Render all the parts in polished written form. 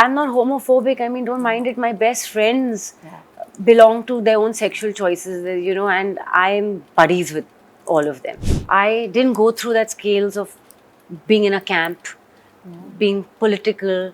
I'm not homophobic. I mean, don't mind it. My best friends belong to their own sexual choices, and I'm buddies with all of them. I didn't go through that scales of being in a camp, being political,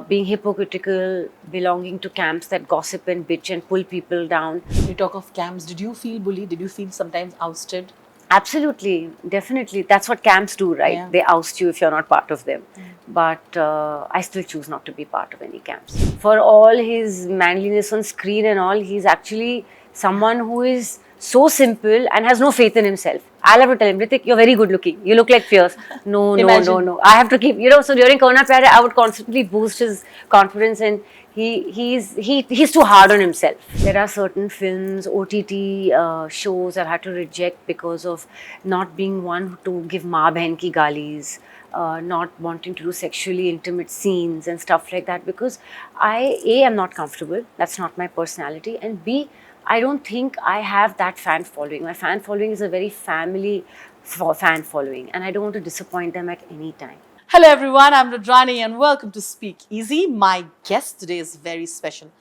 being hypocritical, belonging to camps that gossip and bitch and pull people down. You talk of camps. Did you feel bullied? Did you feel sometimes ousted? Absolutely, definitely. That's what camps do, right? Yeah. They oust you if you're not part of them. But I still choose not to be part of any camps. For all his manliness on screen and all, he's actually someone who is so simple and has no faith in himself. I'll have to tell him, Hrithik, you're very good looking. You look like fierce. No, no. I have to keep, so during Kaho Naa, Pyaar Hai, I would constantly boost his confidence, and he's too hard on himself. There are certain films, OTT shows I've had to reject because of not being one to give maa behan ki galis, not wanting to do sexually intimate scenes and stuff like that, because I am not comfortable. That's not my personality, and B, I don't think I have that fan following. My fan following is a very family fan following, and I don't want to disappoint them at any time. Hello everyone, I'm Rudrani and welcome to Speak Easy. My guest today is very special.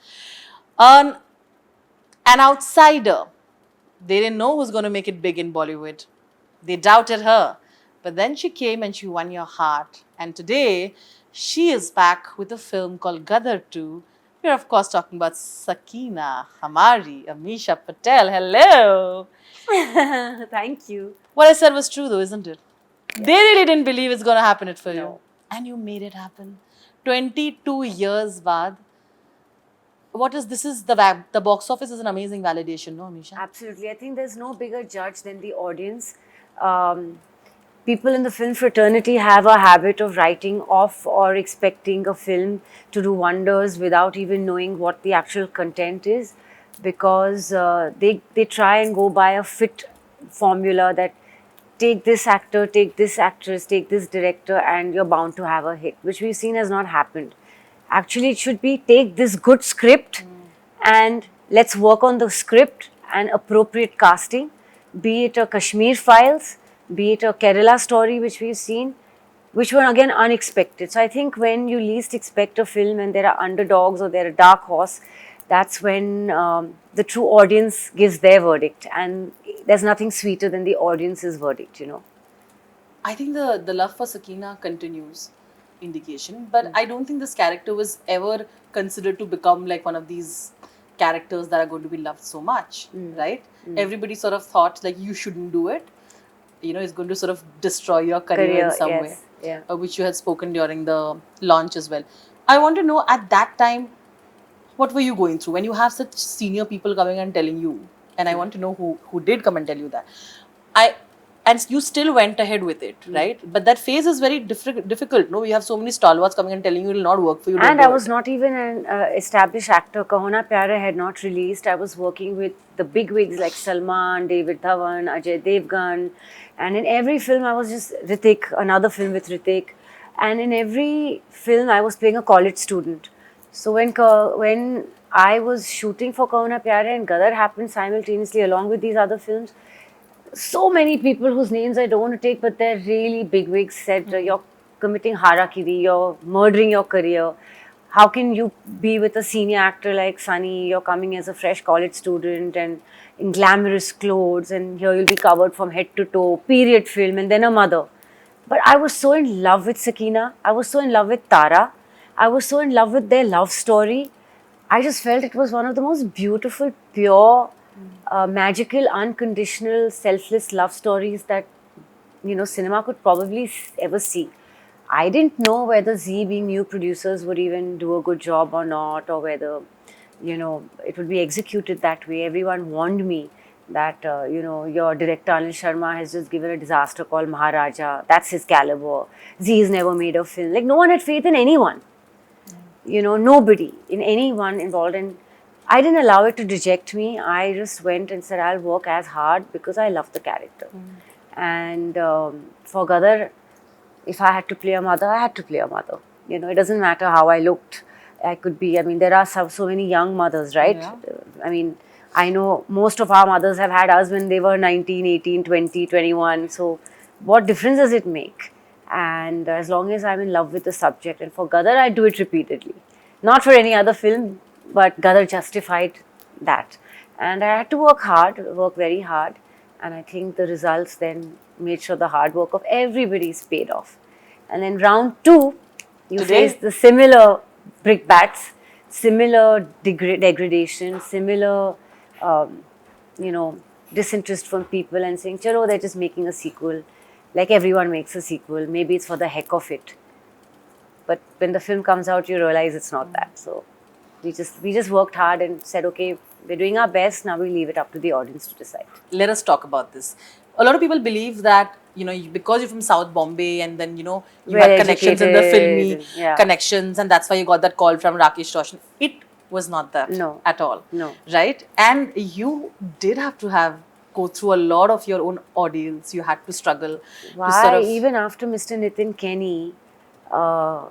An outsider. They didn't know who's going to make it big in Bollywood. They doubted her. But then she came and she won your heart. And today, she is back with a film called Gadar 2. We're of course talking about Sakina, Hamari, Ameesha Patel. Hello. Thank you. What I said was true though, isn't it? They really didn't believe it's going to happen it for you. No. And you made it happen. 22 years baad. This is the box office is an amazing validation, no, Ameesha? Absolutely. I think there's no bigger judge than the audience. People in the film fraternity have a habit of writing off or expecting a film to do wonders without even knowing what the actual content is, because they try and go by a fit formula that take this actor, take this actress, take this director, and you're bound to have a hit, which we've seen has not happened. Actually, it should be take this good script and let's work on the script and appropriate casting, be it a Kashmir Files, be it a Kerala story, which we've seen, which were again unexpected. So I think when you least expect a film and there are underdogs or there are dark horse, that's when the true audience gives their verdict, and there's nothing sweeter than the audience's verdict, I think the love for Sakina continues, indication, but I don't think this character was ever considered to become like one of these characters that are going to be loved so much, right? Everybody sort of thought like you shouldn't do it. It's going to sort of destroy your career in some way, which you had spoken during the launch as well. I want to know at that time, what were you going through when you have such senior people coming and telling you? And I want to know who did come and tell you that. And you still went ahead with it, right? But that phase is very difficult. No, you have so many stalwarts coming and telling you it will not work for you. And I was not even an established actor. Kaho Naa, Pyaar Hai had not released. I was working with the big wigs like Salman, David Dhawan, Ajay Devgan. And in every film, I was just Hrithik, another film with Hrithik. And in every film, I was playing a college student. So when I was shooting for Kaho Naa, Pyaar Hai and Gadar happened simultaneously along with these other films, so many people whose names I don't want to take, but they're really bigwigs said, you're committing harakiri, you're murdering your career. How can you be with a senior actor like Sunny? You're coming as a fresh college student and in glamorous clothes, and here you'll be covered from head to toe, period film, and then a mother. But I was so in love with Sakina. I was so in love with Tara. I was so in love with their love story. I just felt it was one of the most beautiful, pure, magical, unconditional, selfless love stories that cinema could probably ever see. I didn't know whether Zee, being new producers, would even do a good job or not, or whether it would be executed that way. Everyone warned me that your director Anil Sharma has just given a disaster called Maharaja. That's his caliber. Zee's never made a film. Like, no one had faith in anyone. Nobody, in anyone involved, and I didn't allow it to deject me. I just went and said, I'll work as hard because I love the character. And for Gadar, if I had to play a mother, I had to play a mother. It doesn't matter how I looked. There are so many young mothers, right? Yeah. I know most of our mothers have had us when they were 19, 18, 20, 21. So what difference does it make? and as long as I'm in love with the subject. And for Gadar, I do it repeatedly. Not for any other film, but Gadar justified that. And I had to work very hard, and I think the results then made sure the hard work of everybody is paid off. And then round two, you Today? face the similar brickbats, similar degradation, similar, you know, disinterest from people and saying, chalo, they're just making a sequel. Like everyone makes a sequel. Maybe it's for the heck of it. But when the film comes out, you realize it's not that. So we just worked hard and said, okay, we're doing our best. Now we leave it up to the audience to decide. Let us talk about this. A lot of people believe that, because you're from South Bombay and then, you We're had connections in the filmy educated, yeah. connections, and that's why you got that call from Rakesh Roshan. It was not that No. at all. No. Right? And you did have to go through a lot of your own ordeals. You had to struggle. Why? To sort of, Even after Mr. Nitin Kenny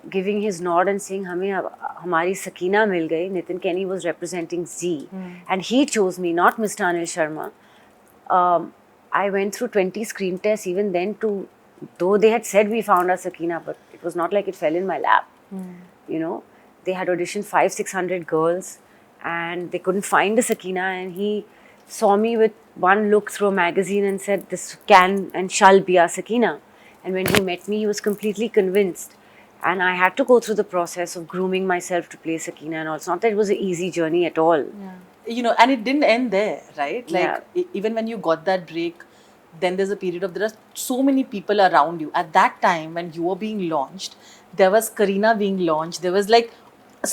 giving his nod and saying, "Hamari Sakina mil gayi," Nitin Kenny was representing Z, and he chose me, not Mr. Anil Sharma. I went through 20 screen tests even then though they had said we found our Sakina, but it was not like it fell in my lap. They had auditioned 500-600 girls and they couldn't find a Sakina, and he saw me with one look through a magazine and said, this can and shall be our Sakina. And when he met me, he was completely convinced. And I had to go through the process of grooming myself to play Sakina and all. It's not that it was an easy journey at all. Yeah. And it didn't end there, right? Like, Yeah. even when you got that break, then there's a period of, there are so many people around you. At that time, when you were being launched, there was Kareena being launched. There was like,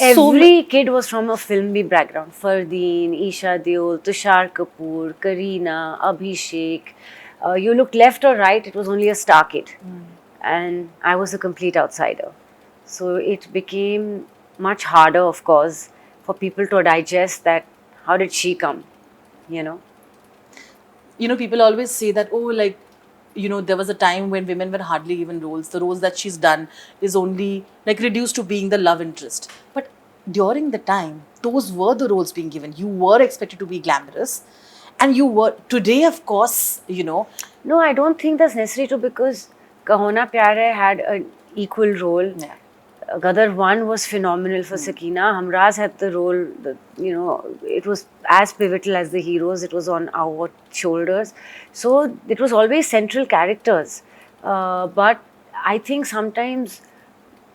Every kid was from a filmy background. Fardeen, Isha Deol, Tushar Kapoor, Kareena, Abhishek. You looked left or right, it was only a star kid. And I was a complete outsider. So it became much harder, of course, for people to digest that, how did she come, People always say that, there was a time when women were hardly given roles. The roles that she's done is only like reduced to being the love interest. But during the time, those were the roles being given. You were expected to be glamorous. And you were, today, of course, No, I don't think that's necessary to, because Kaho Naa, Pyaar Hai had an equal role. Yeah. Gadar 1 was phenomenal for Sakina. Hamraz had the role, it was as pivotal as the heroes. It was on our shoulders. So it was always central characters. But I think sometimes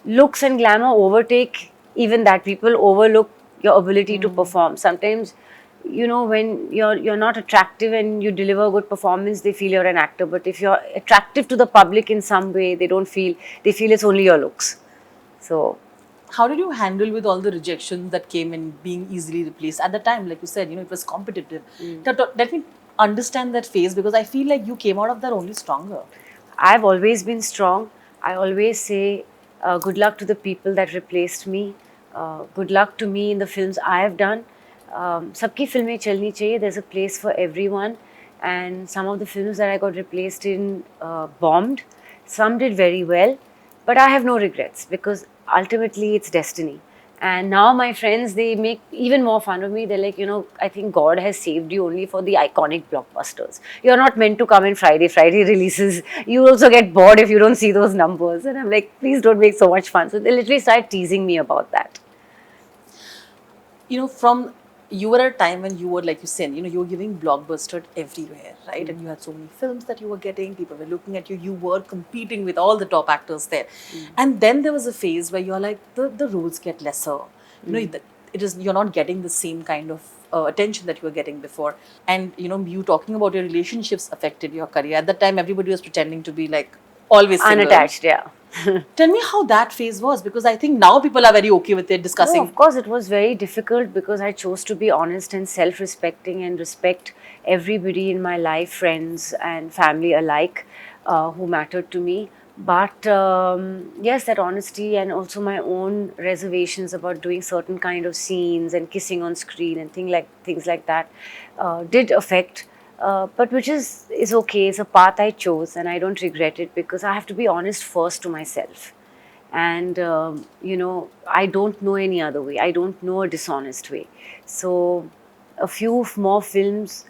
looks and glamour overtake even that. People overlook your ability to perform. Sometimes, when you're not attractive and you deliver a good performance, they feel you're an actor. But if you're attractive to the public in some way, they feel it's only your looks. So, how did you handle with all the rejections that came in being easily replaced at the time? Like you said, it was competitive. Let me understand that phase, because I feel like you came out of that only stronger. I've always been strong. I always say good luck to the people that replaced me. Good luck to me in the films I have done. Sabki filmein chalni chahiye. There's a place for everyone. And some of the films that I got replaced in bombed. Some did very well. But I have no regrets, because ultimately it's destiny. And now my friends, they make even more fun of me. They're like, I think God has saved you only for the iconic blockbusters. You're not meant to come in Friday releases. You also get bored if you don't see those numbers. And I'm like, please don't make so much fun. So they literally started teasing me about that. You were at a time when you were, like you said, you were giving blockbuster everywhere, right? And you had so many films that you were getting, people were looking at you, you were competing with all the top actors there. And then there was a phase where you're like, the roles get lesser. You're not getting the same kind of attention that you were getting before. And, you talking about your relationships affected your career. At that time, everybody was pretending to be like always single. Unattached, yeah. Tell me how that phase was, because I think now people are very okay with it, discussing. No, of course, it was very difficult, because I chose to be honest and self-respecting and respect everybody in my life, friends and family alike, who mattered to me. But yes, that honesty and also my own reservations about doing certain kind of scenes and kissing on screen and things like that did affect. But which is okay. It's a path I chose, and I don't regret it, because I have to be honest first to myself. And I don't know any other way. I don't know a dishonest way. So a few more films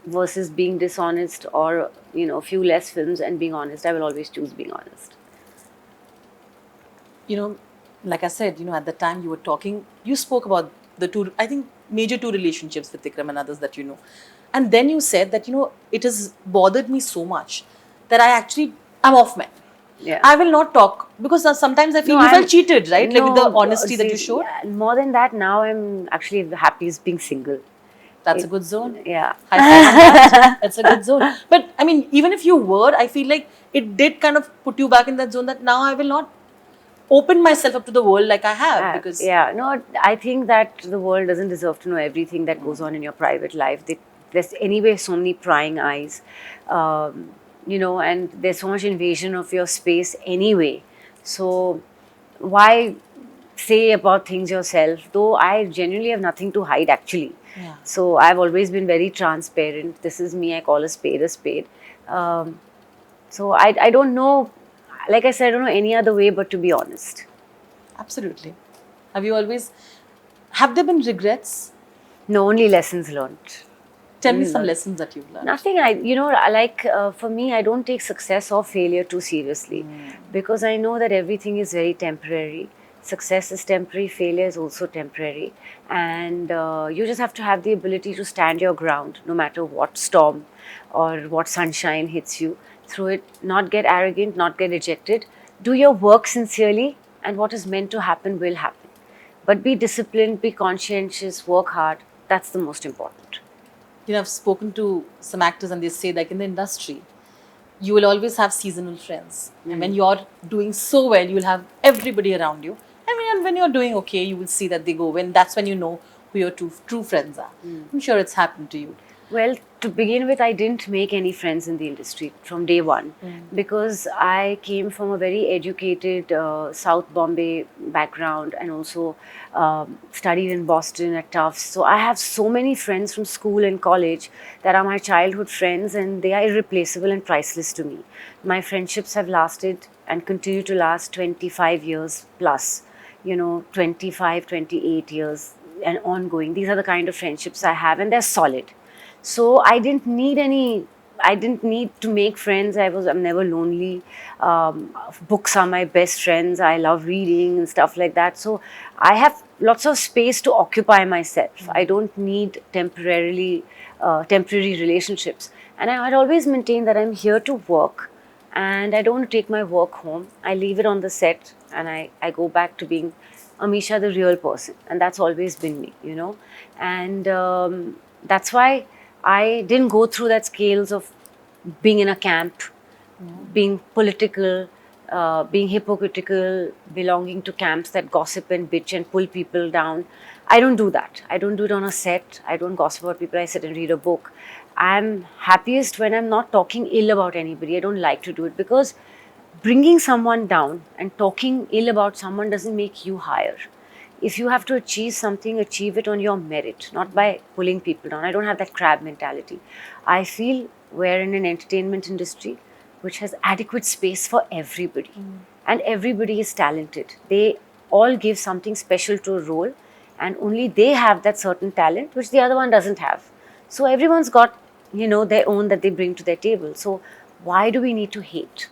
versus being dishonest, or a few less films and being honest, I will always choose being honest. you know, like I said, at the time you were talking, you spoke about the two, I think, major two relationships with Vikram and others that you know. And then you said that, it has bothered me so much that I'm off man. Yeah. I will not talk because sometimes I feel No, you I'm felt cheated, right? Like with the no. honesty that you See, showed. yeah, more than that, now I'm actually the happiest being single. That's a good zone. Yeah. High five on that. That's a good zone. But I mean, even if you were, I feel like it did kind of put you back in that zone that now I will not open myself up to the world like I have because Yeah, no, I think that the world doesn't deserve to know everything that goes on in your private life. There's anyway so many prying eyes, and there's so much invasion of your space anyway. So, why say about things yourself? Though I genuinely have nothing to hide actually. yeah. So, I've always been very transparent. This is me, I call a spade a spade. So, I don't know, like I said, I don't know any other way but to be honest. Absolutely. Have there been regrets? No, only lessons learned. Tell me some lessons that you've learned. Nothing. For me, I don't take success or failure too seriously because I know that everything is very temporary. Success is temporary, failure is also temporary. And you just have to have the ability to stand your ground no matter what storm or what sunshine hits you. Through it, not get arrogant, not get ejected. Do your work sincerely, and what is meant to happen will happen. But be disciplined, be conscientious, work hard. That's the most important. I've spoken to some actors and they say like in the industry, you will always have seasonal friends. And when you're doing so well, you'll have everybody around you. And when you're doing okay, you will see that they go. That's when you know who your true friends are. I'm sure it's happened to you. Well, to begin with, I didn't make any friends in the industry from day one because I came from a very educated South Bombay background and also studied in Boston at Tufts. So I have so many friends from school and college that are my childhood friends and they are irreplaceable and priceless to me. My friendships have lasted and continue to last 25 years plus, 25, 28 years and ongoing. These are the kind of friendships I have and they're solid. So I didn't need to make friends. I'm never lonely. Books are my best friends. I love reading and stuff like that. So I have lots of space to occupy myself. I don't need temporary relationships. And I'd always maintain that I'm here to work and I don't take my work home. I leave it on the set and I go back to being Ameesha, the real person. And that's always been me. And that's why I didn't go through that scales of being in a camp, being political, being hypocritical, belonging to camps that gossip and bitch and pull people down. I don't do that. I don't do it on a set. I don't gossip about people. I sit and read a book. I'm happiest when I'm not talking ill about anybody. I don't like to do it because bringing someone down and talking ill about someone doesn't make you higher. If you have to achieve something, achieve it on your merit, not by pulling people down. I don't have that crab mentality. I feel we're in an entertainment industry which has adequate space for everybody. And everybody is talented. They all give something special to a role and only they have that certain talent which the other one doesn't have. So everyone's got, their own that they bring to their table. So why do we need to hate?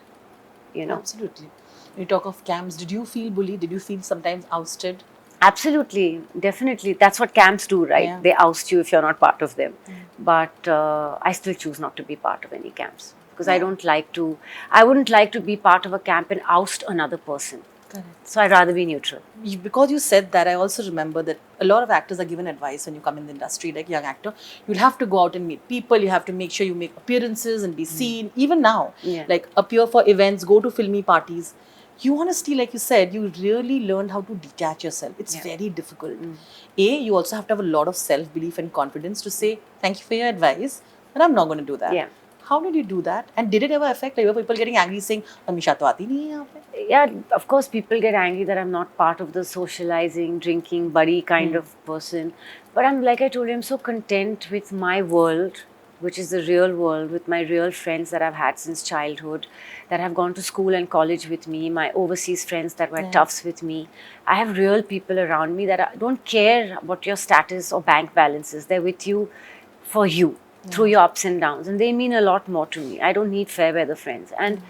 Absolutely. When you talk of camps, did you feel bullied? Did you feel sometimes ousted? Absolutely, definitely. That's what camps do, right? Yeah. They oust you if you're not part of them. But I still choose not to be part of any camps because I wouldn't like to be part of a camp and oust another person. Correct. So I'd rather be neutral. Because you said that, I also remember that a lot of actors are given advice when you come in the industry, like young actor, you'll have to go out and meet people, you have to make sure you make appearances and be seen. Even now, like appear for events, go to filmy parties. You honestly, like you said, you really learned how to detach yourself. It's very difficult. You also have to have a lot of self-belief and confidence to say, thank you for your advice, but I'm not going to do that. Yeah. How did you do that? And did it ever affect, like, were people getting angry saying, Ameesha to aati nahi hai yahan pe? Yeah, of course, people get angry that I'm not part of the socializing, drinking, buddy kind of person. But like I told you, I'm so content with my world, which is the real world, with my real friends that I've had since childhood, that have gone to school and college with me, my overseas friends that were at Tufts with me. I have real people around me that don't care about your status or bank balances. They're with you for you. Through your ups and downs, and they mean a lot more to me. I don't need fair weather friends, and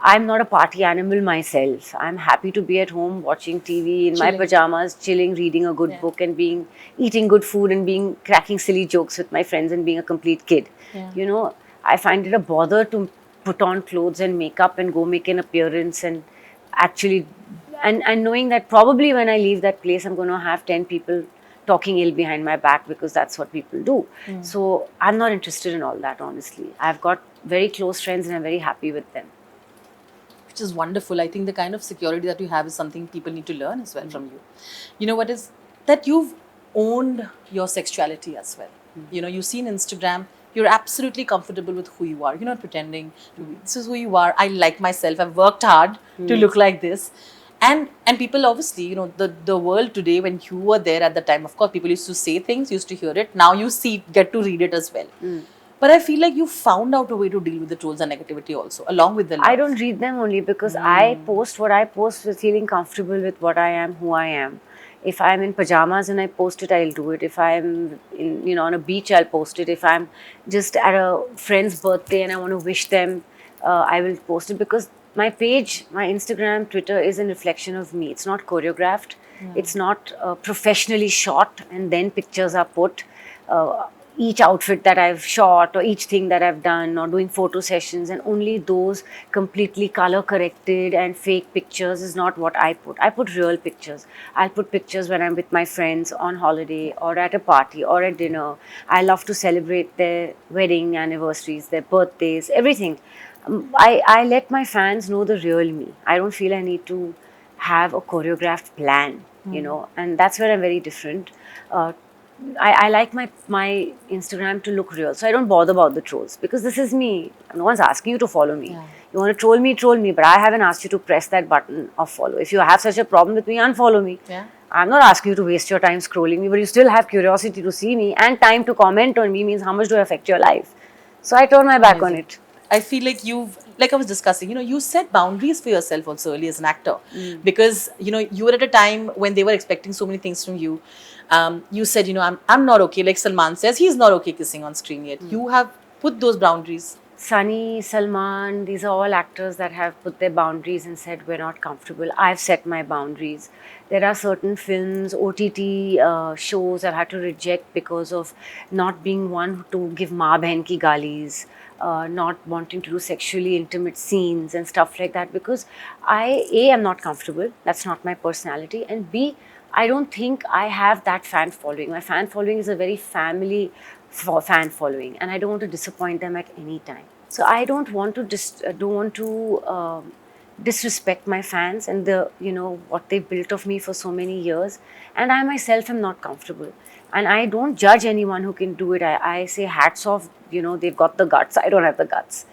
I'm not a party animal myself. I'm happy to be at home watching TV in my Chilling. pajamas, chilling, reading a good Yeah. book, and eating good food and being cracking silly jokes with my friends and being a complete kid. Yeah. You know, I find it a bother to put on clothes and makeup and go make an appearance and actually and knowing that probably when I leave that place I'm going to have 10 people talking ill behind my back because that's what people do. So I'm not interested in all that, honestly. I've got very close friends and I'm very happy with them. Which is wonderful. I think the kind of security that you have is something people need to learn as well from you. You know what is that you've owned your sexuality as well. You know, you see in Instagram, you're absolutely comfortable with who you are. You're not pretending to be. This is who you are. I like myself. I've worked hard to look like this. And people obviously, you know, the world today, when you were there at the time, of course, people used to say things, used to hear it. Now you see, get to read it as well. But I feel like you found out a way to deal with the trolls and negativity also, along with the love. I don't read them only because I post what I post with feeling comfortable with what I am, who I am. If I'm in pajamas and I post it, I'll do it. If I'm in, on a beach, I'll post it. If I'm just at a friend's birthday and I want to wish them, I will post it because my page, my Instagram, Twitter is a reflection of me. It's not choreographed. It's not professionally shot and then pictures are put. Each outfit that I've shot or each thing that I've done or doing photo sessions and only those completely color corrected and fake pictures is not what I put. I put real pictures. I'll put pictures when I'm with my friends on holiday or at a party or at dinner. I love to celebrate their wedding anniversaries, their birthdays, everything. I let my fans know the real me. I don't feel I need to have a choreographed plan, and that's where I'm very different. I like my Instagram to look real. So I don't bother about the trolls because this is me. No one's asking you to follow me. Yeah. You want to troll me, but I haven't asked you to press that button of follow. If you have such a problem with me, unfollow me. Yeah. I'm not asking you to waste your time scrolling me, but you still have curiosity to see me and time to comment on me means how much do I affect your life. So I turn my back on Amazing. it. I feel like like I was discussing, you know, you set boundaries for yourself also early as an actor because, you know, you were at a time when they were expecting so many things from you. You said, you know, I'm not okay. Like Salman says, he's not okay kissing on screen yet. You have put those boundaries. Sunny, Salman, these are all actors that have put their boundaries and said we're not comfortable. I've set my boundaries. There are certain films, OTT shows I've had to reject because of not being one to give maa behan ki galis, not wanting to do sexually intimate scenes and stuff like that because I am not comfortable. That's not my personality. And B, I don't think I have that fan following. My fan following is a very family fan following, and I don't want to disappoint them at any time. So I don't want to disrespect my fans and the what they built of me for so many years. And I myself am not comfortable, and I don't judge anyone who can do it. I say hats off. They've got the guts. I don't have the guts.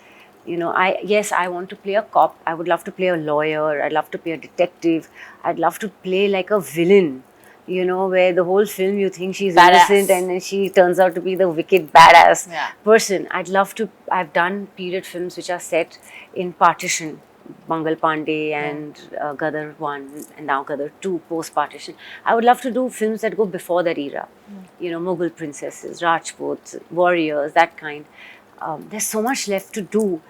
I want to play a cop. I would love to play a lawyer. I'd love to play a detective. I'd love to play like a villain, where the whole film you think she's Badass. innocent and then she turns out to be the wicked badass Yeah. person. I've done period films which are set in partition, Mangal Pandey and Gadar 1 and now Gadar 2 post-partition. I would love to do films that go before that era, Mughal princesses, Rajputs, warriors, that kind. There's so much left to do,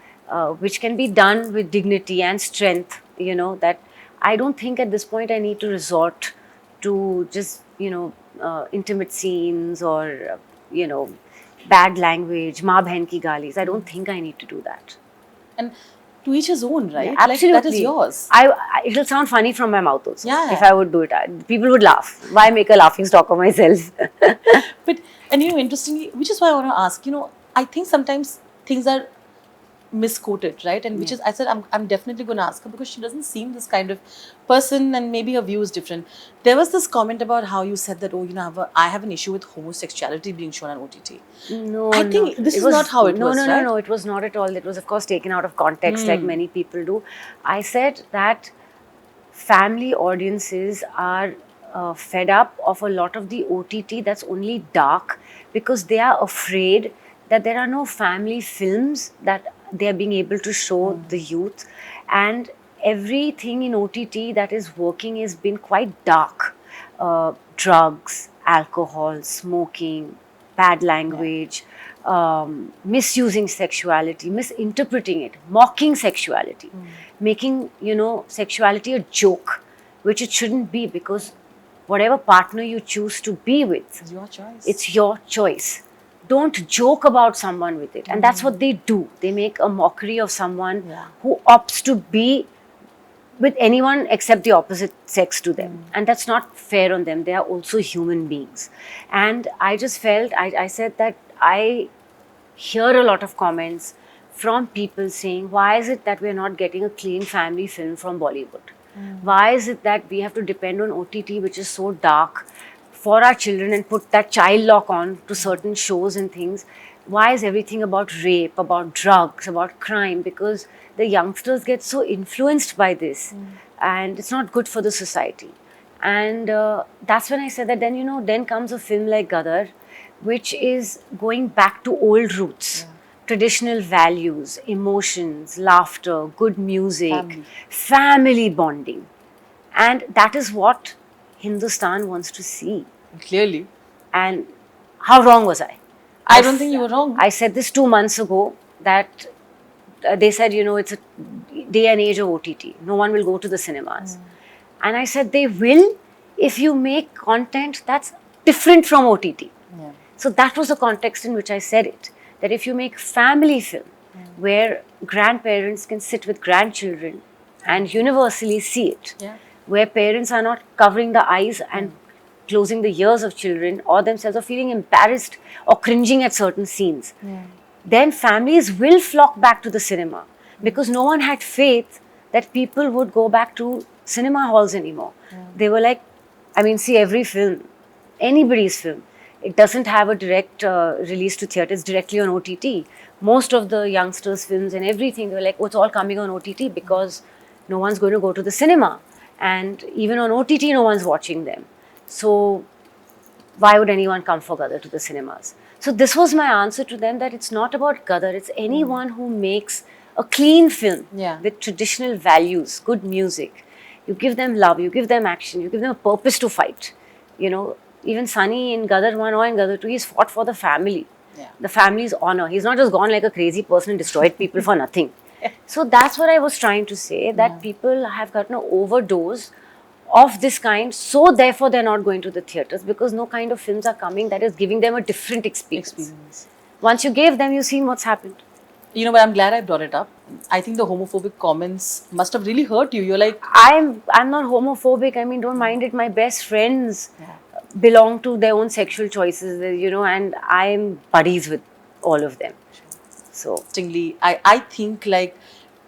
which can be done with dignity and strength, that I don't think at this point I need to resort to just, intimate scenes or, bad language, maa behan ki galis. I don't think I need to do that. And to each his own, right? Yeah, absolutely. Like, that is yours. It'll sound funny from my mouth also. Yeah. If I would do it, people would laugh. Why make a laughing stock of myself? But, and interestingly, which is why I want to ask, I think sometimes things are misquoted, right? And which is, I said, I'm definitely going to ask her because she doesn't seem this kind of person and maybe her view is different. There was this comment about how you said that, I have an issue with homosexuality being shown on OTT. No, I think this is not how it was, right? No, it was not at all. It was, of course, taken out of context like many people do. I said that family audiences are fed up of a lot of the OTT that's only dark because they are afraid that there are no family films that they are being able to show the youth, and everything in OTT that is working has been quite dark. Drugs, alcohol, smoking, bad language, misusing sexuality, misinterpreting it, mocking sexuality, making, sexuality a joke, which it shouldn't be, because whatever partner you choose to be with, It's your choice. it's your choice. Don't joke about someone with it. And that's what they do. They make a mockery of someone who opts to be with anyone except the opposite sex to them. And that's not fair on them. They are also human beings. And I just felt, I said that I hear a lot of comments from people saying, why is it that we're not getting a clean family film from Bollywood? Why is it that we have to depend on OTT, which is so dark, for our children, and put that child lock on to certain shows and things? Why is everything about rape, about drugs, about crime? Because the youngsters get so influenced by this, and it's not good for the society. And that's when I said that then comes a film like Gadar, which is going back to old roots, traditional values, emotions, laughter, good music, family bonding. And that is what Hindustan wants to see. Clearly. And how wrong was I? I don't think you were wrong. I said this 2 months ago that they said, it's a day and age of OTT. No one will go to the cinemas. And I said they will if you make content that's different from OTT. Yeah. So that was the context in which I said it. That if you make family film where grandparents can sit with grandchildren and universally see it, where parents are not covering the eyes and closing the ears of children or themselves, or feeling embarrassed or cringing at certain scenes, then families will flock back to the cinema, because no one had faith that people would go back to cinema halls anymore. They were like, see every film, anybody's film, it doesn't have a direct release to theatre, it's directly on OTT. Most of the youngsters' films and everything, they were like, oh, it's all coming on OTT because no one's going to go to the cinema. And even on OTT, no one's watching them. So why would anyone come for Gadar to the cinemas? So this was my answer to them, that it's not about Gadar, it's anyone who makes a clean film with traditional values, good music. You give them love, you give them action, you give them a purpose to fight. Even Sunny in Gadar 1 or in Gadar 2, he's fought for the family, the family's honor. He's not just gone like a crazy person and destroyed people for nothing. So that's what I was trying to say, that people have gotten an overdose of this kind, so therefore they're not going to the theatres, because no kind of films are coming that is giving them a different experience. Once you gave them, you've seen what's happened. But I'm glad I brought it up. I think the homophobic comments must have really hurt you. You're like, I'm not homophobic. Don't mind it. My best friends belong to their own sexual choices, and I'm buddies with all of them. So, interestingly, I think like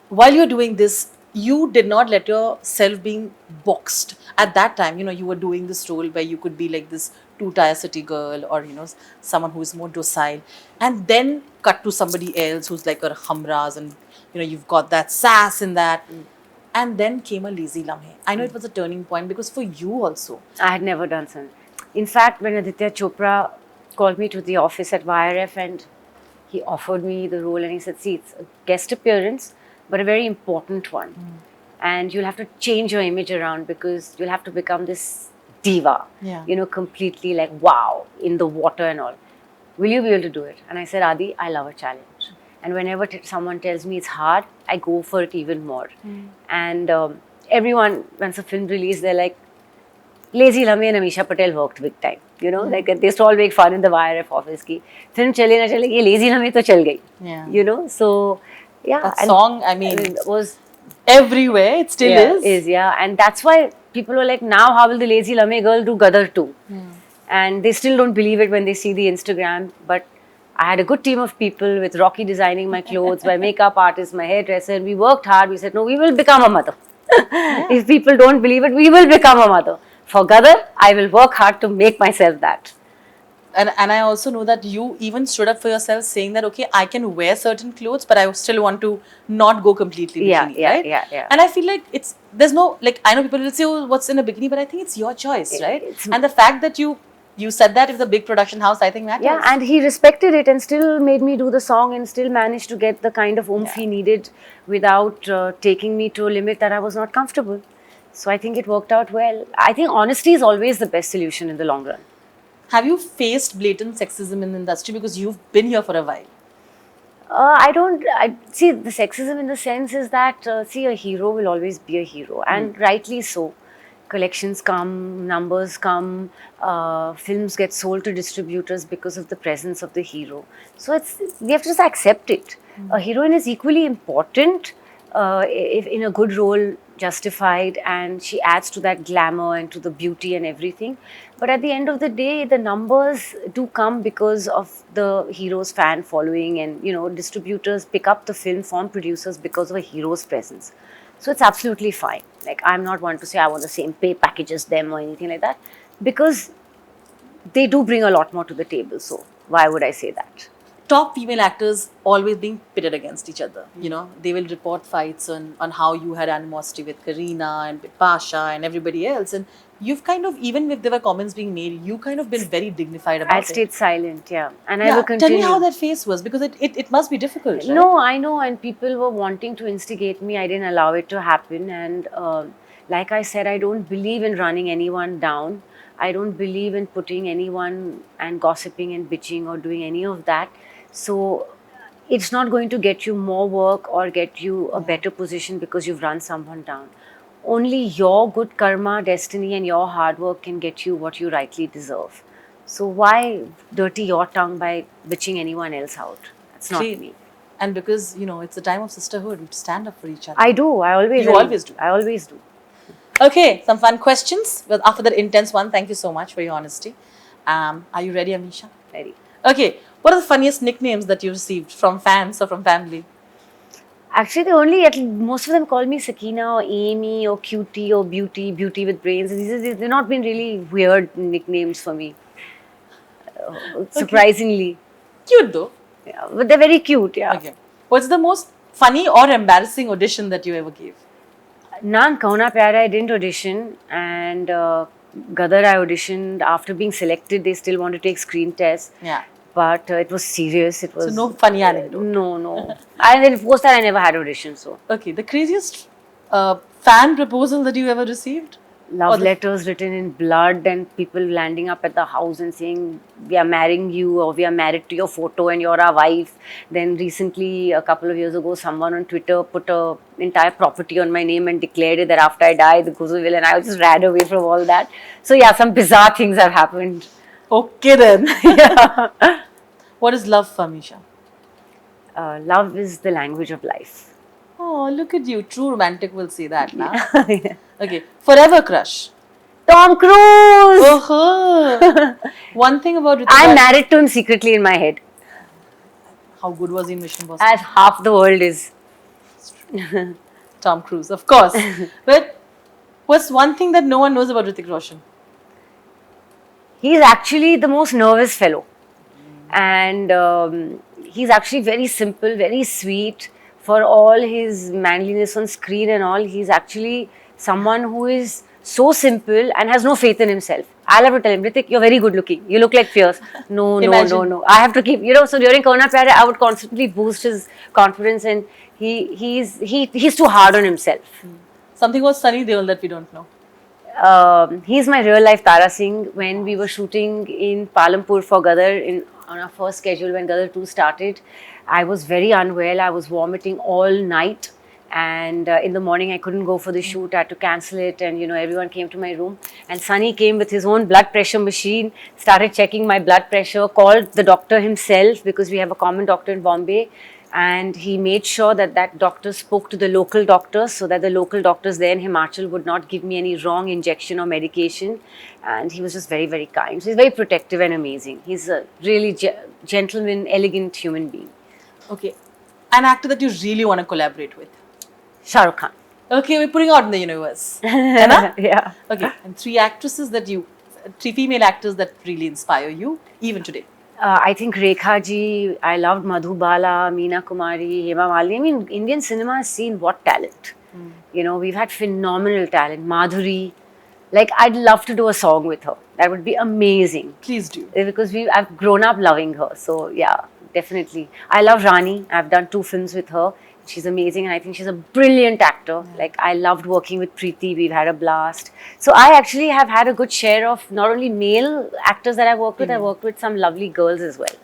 while you're doing this, you did not let yourself being boxed. At that time, you were doing this role where you could be like this two-tier city girl, or someone who is more docile, and then cut to somebody else who's like a Hamraz, and you've got that sass in that. And then came a Lazy Lamhe. I know it was a turning point, because for you also, I had never done something. In fact, when Aditya Chopra called me to the office at YRF and he offered me the role, and he said, see, it's a guest appearance, but a very important one. And you'll have to change your image around, because you'll have to become this diva, completely like, wow, in the water and all. Will you be able to do it? And I said, Adi, I love a challenge. And whenever someone tells me it's hard, I go for it even more. And everyone, once a film release, they're like, Lazy Lamhe and Ameesha Patel worked big time. Like they used to all make fun in the YRF office ki film chale na chale, ye Lazy Lamhe to chal gayi. So that song, it was everywhere. It still is. And that's why people were like, now how will the Lazy Lamhe girl do Gadar 2? And they still don't believe it when they see the Instagram. But I had a good team of people, with Rocky designing my clothes, my makeup artist, my hairdresser, and we worked hard. We said, no, we will become a mother. If people don't believe it, we will become a mother. For Gadar, I will work hard to make myself that. And I also know that you even stood up for yourself, saying that, okay, I can wear certain clothes, but I still want to not go completely bikini, right? Yeah. And I feel like there's no, like, I know people will say, oh, what's in a bikini, but I think it's your choice, right? And the fact that you said that with a big production house, I think matters. Yeah, and he respected it and still made me do the song, and still managed to get the kind of oomph he needed without taking me to a limit that I was not comfortable. So I think it worked out well. I think honesty is always the best solution in the long run. Have you faced blatant sexism in the industry because you've been here for a while? I don't. I see the sexism in the sense is that see, a hero will always be a hero, and rightly so. Collections come, numbers come, films get sold to distributors because of the presence of the hero. So we have to just accept it. A heroine is equally important if in a good role, justified, and she adds to that glamour and to the beauty and everything. But at the end of the day, the numbers do come because of the hero's fan following, and distributors pick up the film from producers because of a hero's presence. So it's absolutely fine. Like, I'm not one to say I want the same pay package as them or anything like that, because they do bring a lot more to the table. So why would I say that? Top female actors always being pitted against each other. They will report fights on how you had animosity with Kareena and Bipasha and everybody else. And you've kind of, even if there were comments being made, you kind of been very dignified about I it. stayed silent, yeah. And I Yeah, will tell continue. me how that phase was, because it must be difficult, right? No, I know, and people were wanting to instigate me. I didn't allow it to happen. And like I said, I don't believe in running anyone down. I don't believe in putting anyone and gossiping and bitching or doing any of that. So it's not going to get you more work or get you a better position because you've run someone down. Only your good karma, destiny, and your hard work can get you what you rightly deserve. So why dirty your tongue by bitching anyone else out? That's not me. And because, it's a time of sisterhood, we stand up for each other. I do. I always You always do. I always do. Okay, some fun questions. Well, after that intense one, thank you so much for your honesty. Are you ready, Ameesha? Ready. Okay, what are the funniest nicknames that you received from fans or from family? Actually, most of them call me Sakina or Amy or Cutie or Beauty with brains. They've not been really weird nicknames for me. Surprisingly. Cute though. Yeah, but they're very cute, yeah. Okay. What's the most funny or embarrassing audition that you ever gave? Naan, Kaho Naa, Pyaar Hai, I didn't audition, and Gadar I auditioned. After being selected, they still want to take screen tests. Yeah. But it was serious. It was So no funny anecdote. No. And then post that I never had audition. So Okay, the craziest fan proposal that you ever received? love letters written in blood and people landing up at the house and saying we are marrying you or we are married to your photo and you're our wife. Then recently, a couple of years ago, someone on Twitter put a entire property on my name and declared it that after I die, the Guzu will, and I just ran away from all that. So yeah, some bizarre things have happened. Okay then. Yeah. What is love for Ameesha? Love is the language of life. Oh, look at you. True romantic will say that now. Yeah. Okay. Forever crush. Tom Cruise! Oh, one thing about Hrithik I'm Roshan- married to him secretly in my head, How good was he in Mission Impossible? as half the world is. Tom Cruise, of course. But what's one thing that no one knows about Hrithik Roshan? He's actually the most nervous fellow. And he's actually very simple, very sweet. For all his manliness on screen and all, he's actually someone who is so simple and has no faith in himself. I'll have to tell him, Hrithik, you're very good looking. You look like fierce. No. I have to keep, so during Kaho Naa, Pyaar Hai, I would constantly boost his confidence, and he's too hard on himself. Something was Sunny Deol that we don't know. He's my real life Tara Singh. When we were shooting in Palampur for Gadar on our first schedule, when Gadar 2 started, I was very unwell. I was vomiting all night, and in the morning I couldn't go for the shoot. I had to cancel it, and everyone came to my room, and Sunny came with his own blood pressure machine, started checking my blood pressure, called the doctor himself because we have a common doctor in Bombay. And he made sure that doctor spoke to the local doctors so that the local doctors there in Himachal would not give me any wrong injection or medication. And he was just very, very kind. So he's very protective and amazing. He's a really gentleman, elegant human being. Okay. An actor that you really want to collaborate with? Shah Rukh Khan. Okay, we're putting out in the universe. Hai? Yeah. Okay. And three female actors that really inspire you, even today. I think Rekha ji, I loved Madhubala, Meena Kumari, Hema Malini. I mean, Indian cinema has seen what talent. We've had phenomenal talent. Madhuri, like I'd love to do a song with her. That would be amazing. Please do. Because I've grown up loving her. So yeah, definitely. I love Rani. I've done 2 films with her. She's amazing, and I think she's a brilliant actor. Like, I loved working with Preeti. We've had a blast. So I actually have had a good share of not only male actors that I've worked with, I've worked with some lovely girls as well.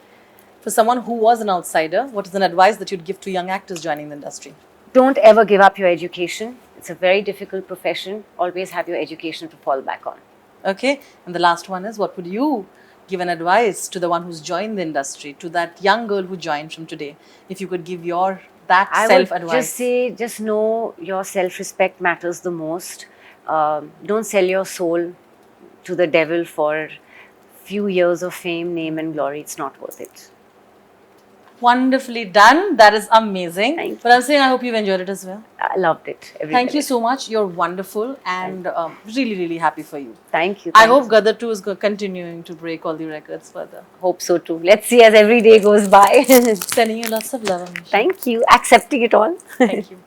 For someone who was an outsider, what is an advice that you'd give to young actors joining the industry? Don't ever give up your education. It's a very difficult profession. Always have your education to fall back on. Okay, and the last one is, what would you give an advice to the one who's joined the industry, to that young girl who joined from today? If you could give that I self-advice. would just say, just know your self-respect matters the most. Don't sell your soul to the devil for few years of fame, name and glory. It's not worth it. Wonderfully done. That is amazing. Thank you. But I'm saying I hope you've enjoyed it as well. I loved it. Thank you so much. You're wonderful, and really, really happy for you. Thank you. I hope Gadar 2 is continuing to break all the records further. Hope so too. Let's see as every day goes by. Sending you lots of love, Ameesha. Thank you. Accepting it all. Thank you.